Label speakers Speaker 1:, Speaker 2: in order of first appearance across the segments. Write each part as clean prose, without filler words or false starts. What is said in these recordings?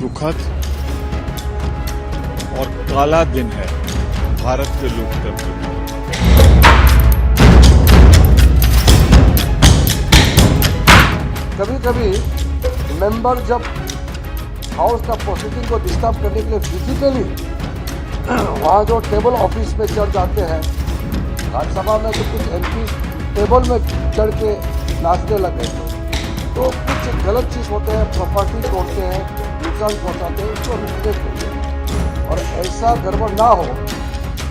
Speaker 1: दुखद और काला दिन है भारत के लोकतंत्र में।
Speaker 2: कभी कभी मेंबर जब हाउस का प्रोसीडिंग को डिस्टर्ब करने के लिए फिजिकली वहाँ जो टेबल ऑफिस में चढ़ जाते हैं, राज्यसभा में तो कुछ एमपी टेबल में चढ़ के नाचने लगे, तो कुछ गलत चीज़ होते हैं, प्रॉपर्टी तोड़ते हैं, नुकसान पहुँचाते हैं, उसको रुकने के लिए और ऐसा गड़बड़ ना हो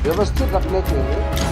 Speaker 2: व्यवस्थित रखने के लिए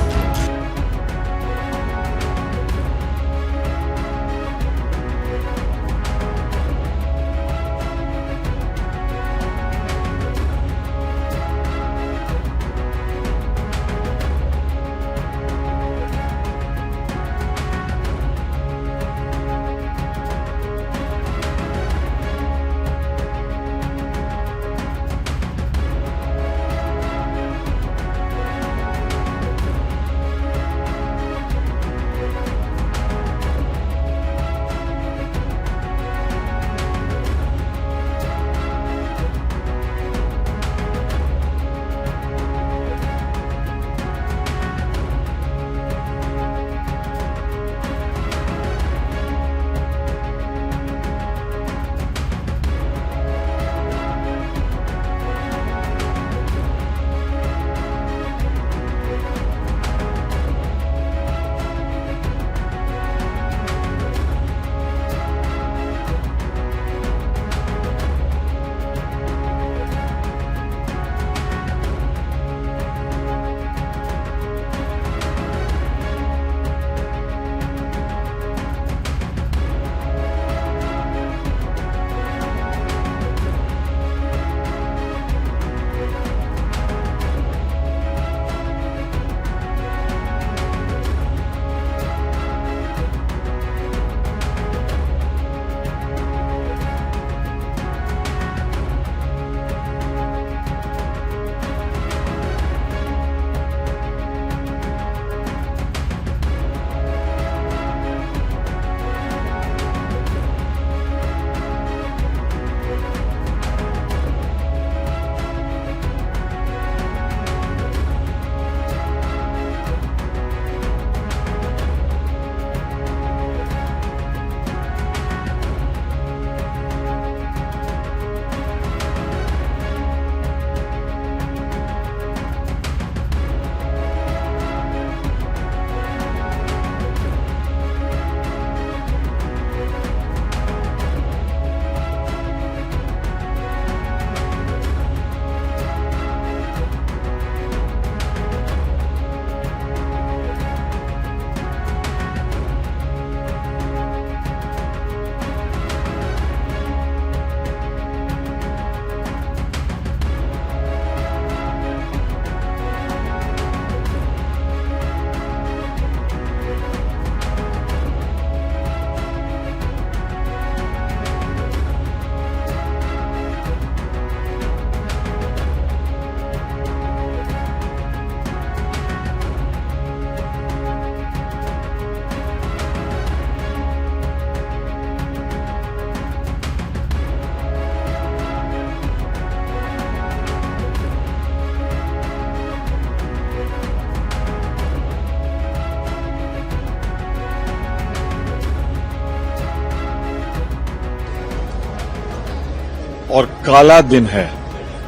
Speaker 1: और काला दिन है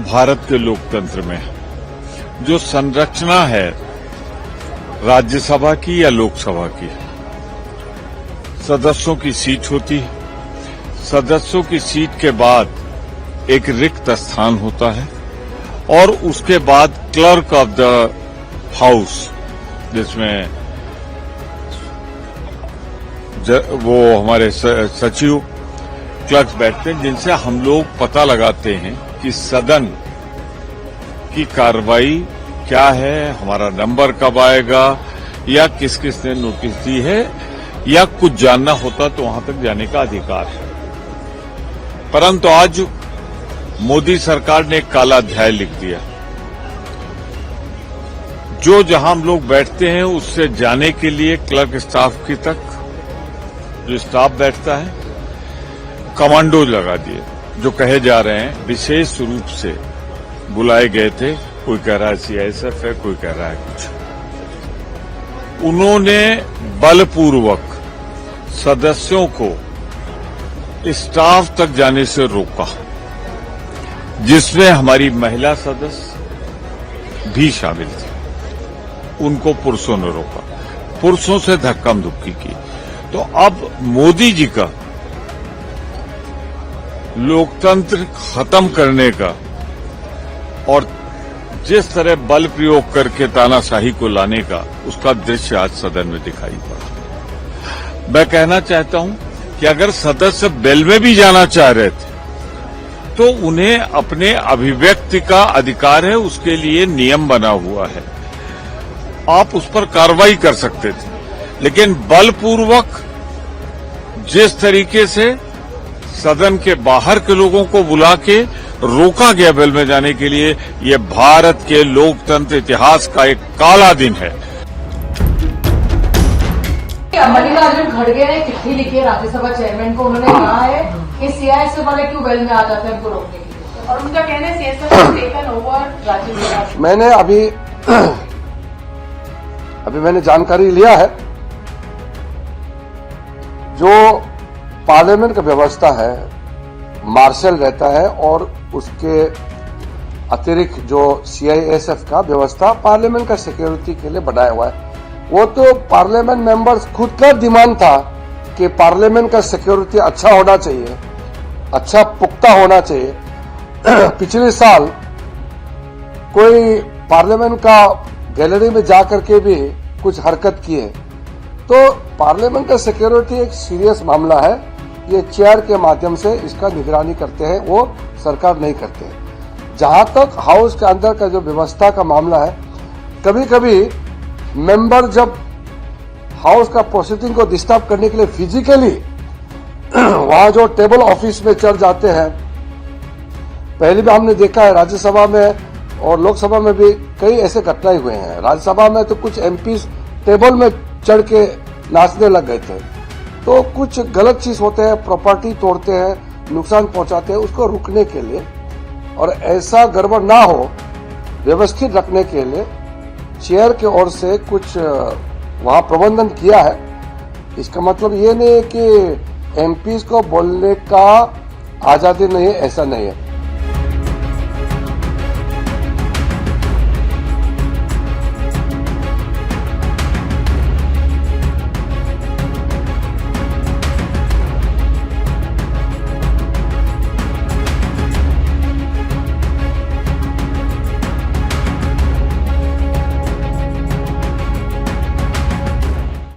Speaker 1: भारत के लोकतंत्र में। जो संरचना है राज्यसभा की या लोकसभा की, सदस्यों की सीट होती है, सदस्यों की सीट के बाद एक रिक्त स्थान होता है और उसके बाद क्लर्क ऑफ द हाउस, जिसमें वो हमारे सचिव क्लर्क बैठते हैं, जिनसे हम लोग पता लगाते हैं कि सदन की कार्रवाई क्या है, हमारा नंबर कब आएगा या किस किस ने नोटिस दी है, या कुछ जानना होता तो वहां तक जाने का अधिकार है। परंतु आज मोदी सरकार ने एक काला अध्याय लिख दिया। जो जहां हम लोग बैठते हैं उससे जाने के लिए क्लर्क स्टाफ की तक जो स्टाफ बैठता है, कमांडो लगा दिए, जो कहे जा रहे हैं विशेष रूप से बुलाए गए थे, कोई कह रहा है सीआईएसएफ है, कोई कह रहा है कुछ, उन्होंने बलपूर्वक सदस्यों को स्टाफ तक जाने से रोका, जिसमें हमारी महिला सदस्य भी शामिल थी। उनको पुरुषों ने रोका, पुरुषों से धक्का मुक्की की। तो अब मोदी जी का लोकतंत्र खत्म करने का और जिस तरह बल प्रयोग करके तानाशाही को लाने का, उसका दृश्य आज सदन में दिखाई पड़ा। मैं कहना चाहता हूं कि अगर सदस्य बेल में भी जाना चाह रहे थे तो उन्हें अपने अभिव्यक्ति का अधिकार है, उसके लिए नियम बना हुआ है, आप उस पर कार्रवाई कर सकते थे। लेकिन बलपूर्वक जिस तरीके से सदन के बाहर के लोगों को बुला के रोका गया बेल में जाने के लिए, ये भारत के लोकतंत्र इतिहास का एक काला दिन है।
Speaker 3: मल्लिकार्जुन खड़गे ने चिट्ठी लिखी है राज्यसभा चेयरमैन को, उन्होंने कहा है कि सीआईएसएफ वाले क्यों बेल में आ जाते हैं उनको रोकने के लिए, और उनका कहना है CISF has taken over Rajya Sabha.
Speaker 2: मैंने अभी मैंने जानकारी लिया है, जो पार्लियामेंट का व्यवस्था है, मार्शल रहता है और उसके अतिरिक्त जो सीआईएसएफ का व्यवस्था पार्लियामेंट का सिक्योरिटी के लिए बनाया हुआ है। वो तो पार्लियामेंट मेंबर्स खुद का डिमांड था कि पार्लियामेंट का सिक्योरिटी अच्छा होना चाहिए, अच्छा पुख्ता होना चाहिए। पिछले साल कोई पार्लियामेंट का गैलरी में जाकर के भी कुछ हरकत की है, तो पार्लियामेंट का सिक्योरिटी एक सीरियस मामला है। ये चेयर के माध्यम से इसका निगरानी करते हैं, वो सरकार नहीं करते हैं। जहां तक हाउस के अंदर का जो व्यवस्था का मामला है, कभी कभी मेंबर जब हाउस का प्रोसीडिंग को डिस्टर्ब करने के लिए फिजिकली वहां जो टेबल ऑफिस में चढ़ जाते हैं, पहले भी हमने देखा है राज्यसभा में और लोकसभा में भी कई ऐसे घटनाएं हुए हैं। राज्यसभा में तो कुछ एमपी टेबल में चढ़ के नाचने लग गए थे। तो कुछ गलत चीज होते हैं, प्रॉपर्टी तोड़ते हैं, नुकसान पहुंचाते हैं, उसको रुकने के लिए और ऐसा गड़बड़ ना हो व्यवस्थित रखने के लिए चेयर की ओर से कुछ वहां प्रबंधन किया है। इसका मतलब ये नहीं है कि एमपीज को बोलने का आजादी नहीं है, ऐसा नहीं है।